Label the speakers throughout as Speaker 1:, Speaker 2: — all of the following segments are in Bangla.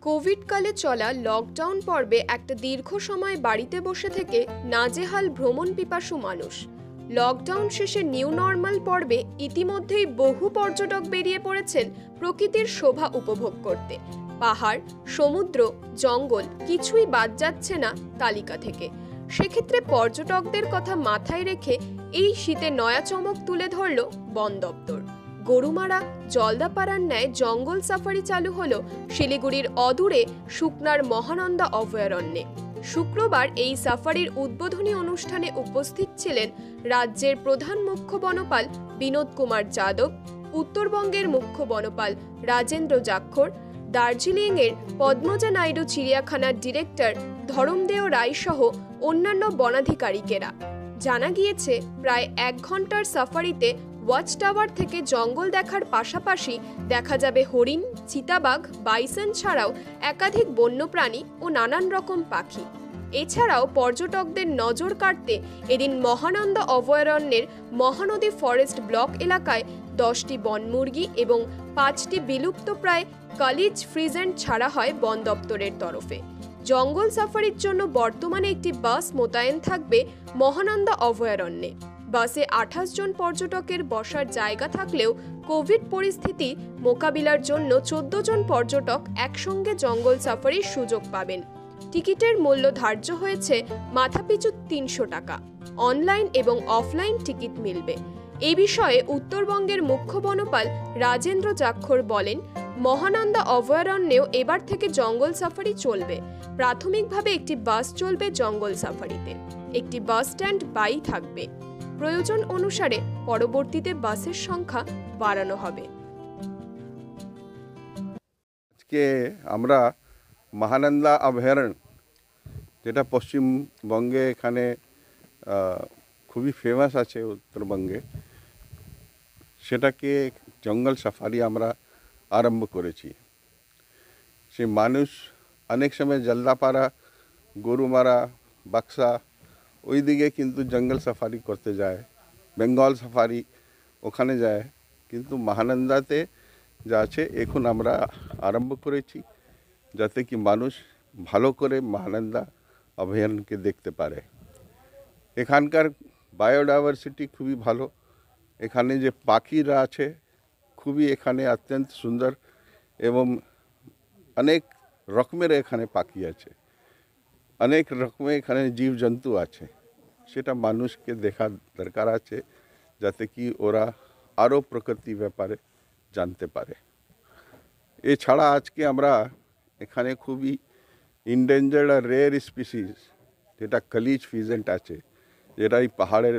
Speaker 1: কোভিডকালে চলা লকডাউন পর্বে একটা দীর্ঘ সময় বাড়িতে বসে থেকে নাজেহাল ভ্রমণ পিপাসু মানুষ। লকডাউন শেষে নিউ নর্মাল পর্বে ইতিমধ্যেই বহু পর্যটক বেরিয়ে পড়েছেন প্রকৃতির শোভা উপভোগ করতে। পাহাড়, সমুদ্র, জঙ্গল কিছুই বাদ যাচ্ছে না তালিকা থেকে। সেক্ষেত্রে পর্যটকদের কথা মাথায় রেখে এই শীতে নয়া চমক তুলে ধরল বন দপ্তর। গরুমারা, জলদাপাড়ার ন্যায় জঙ্গল সাফারি চালু হলো শিলিগুড়ির অদূরে শুকনার মহানন্দা অভয়ারণ্যে। শুক্রবার এই সাফারির উদ্বোধনী অনুষ্ঠানে উপস্থিত ছিলেন রাজ্যের প্রধান মুখ্য বনপাল বিনোদ কুমার যাদব, উত্তরবঙ্গের মুখ্য বনপাল রাজেন্দ্র জাক্ষর, দার্জিলিংয়ের পদ্মজা নাইডু চিড়িয়াখানার ডিরেক্টর ধরমদেও রায় সহ অন্যান্য বনাধিকারিকেরা। জানা গিয়েছে, প্রায় 1 ঘন্টার সাফারিতে ওয়াচ টাওয়ার থেকে জঙ্গল দেখার পাশাপাশি দেখা যাবে হরিণ, চিতাবাঘ, বাইসন ছাড়াও একাধিক বন্যপ্রাণী ও নানান রকম পাখি। এছাড়াও পর্যটকদের নজর কাড়তে এদিন মহানন্দা অভয়ারণ্যের মহানদী ফরেস্ট ব্লক এলাকায় 10টি বনমুরগি এবং 5টি বিলুপ্তপ্রায় কালিজ ফ্রিজেন্ট ছাড়া হয় বন দপ্তরের তরফে। জঙ্গল সাফারির জন্য বর্তমানে একটি বাস মোতায়েন থাকবে মহানন্দা অভয়ারণ্যে। বাসে 28 জন পর্যটকের বসার জায়গা থাকলেও কোভিড পরিস্থিতি মোকাবিলার জন্য 14 জন পর্যটক একসঙ্গে জঙ্গল সাফারির সুযোগ পাবেন। টিকিটের মূল্য ধার্য হয়েছে মাথাপিছু 300 টাকা। অনলাইন এবং অফলাইন টিকিট মিলবে। এই বিষয়ে উত্তরবঙ্গের মুখ্য বনপাল রাজেন্দ্র জাক্ষর বলেন, মহানন্দা অভয়ারণ্যেও এবার থেকে জঙ্গল সাফারি চলবে। প্রাথমিকভাবে একটি বাস চলবে জঙ্গল সাফারিতে, একটি বাস স্ট্যান্ড বাই থাকবে। প্রয়োজন অনুসারে পরবর্তীতে বাসের সংখ্যা বাড়ানো হবে।
Speaker 2: আজকে আমরা মহানন্দা অভয়ারণ্য, যেটা পশ্চিমবঙ্গে এখানে খুবই ফেমাস আছে উত্তরবঙ্গে, সেটাকে জঙ্গল সাফারি আমরা আরম্ভ করেছি। সেই মানুষ অনেক সময় জলদাপাড়া, গরুমারা, বাক্সা ওই দিকে কিন্তু জঙ্গল সাফারি করতে যায়, বেঙ্গল সাফারি ওখানে যায়, কিন্তু মহানন্দাতে যা আছে এখন আমরা আরম্ভ করেছি, যাতে কি মানুষ ভালো করে মহানন্দা অভয়ারণ্যকে দেখতে পারে। এখানকার বায়োডাইভার্সিটি খুবই ভালো। এখানে যে পাখিরা আছে খুবই এখানে অত্যন্ত সুন্দর এবং অনেক রকমের এখানে পাখি আছে, অনেক রকমের এখানে জীবজন্তু আছে। সেটা মানুষকে দেখার দরকার আছে, যাতে কি ওরা আরও প্রকৃতির ব্যাপারে জানতে পারে। এছাড়া আজকে আমরা এখানে খুবই ইনডেঞ্জার্ড আর রেয়ার স্পিসিস, যেটা কালিজ ফিজেন্ট আছে, যেটা এই পাহাড়ের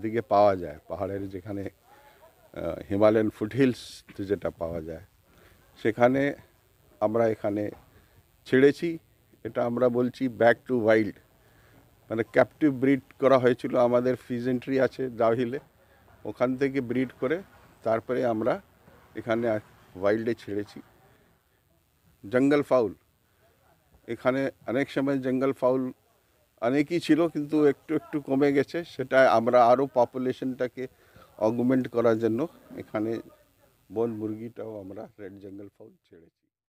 Speaker 2: দিকে পাওয়া যায়, পাহাড়ের যেখানে হিমালয়ান ফুটহিলস যেটা পাওয়া যায়, সেখানে আমরা এখানে ছেড়েছি। এটা আমরা বলছি ব্যাক টু ওয়াইল্ড, মানে ক্যাপটিভ ব্রিড করা হয়েছিল। আমাদের ফিজেন্ট্রি আছে দাহিলে, ওখান থেকে ব্রিড করে তারপরে আমরা এখানে ওয়াইল্ডে ছেড়েছি। জঙ্গল ফাউল, এখানে অনেক সময় জঙ্গল ফাউল অনেকই ছিল, কিন্তু একটু একটু কমে গেছে। সেটা আমরা আরও পপুলেশনটাকে অগুমেন্ট করার জন্য এখানে বন মুরগিটাও আমরা রেড জঙ্গল ফাউল ছেড়েছি।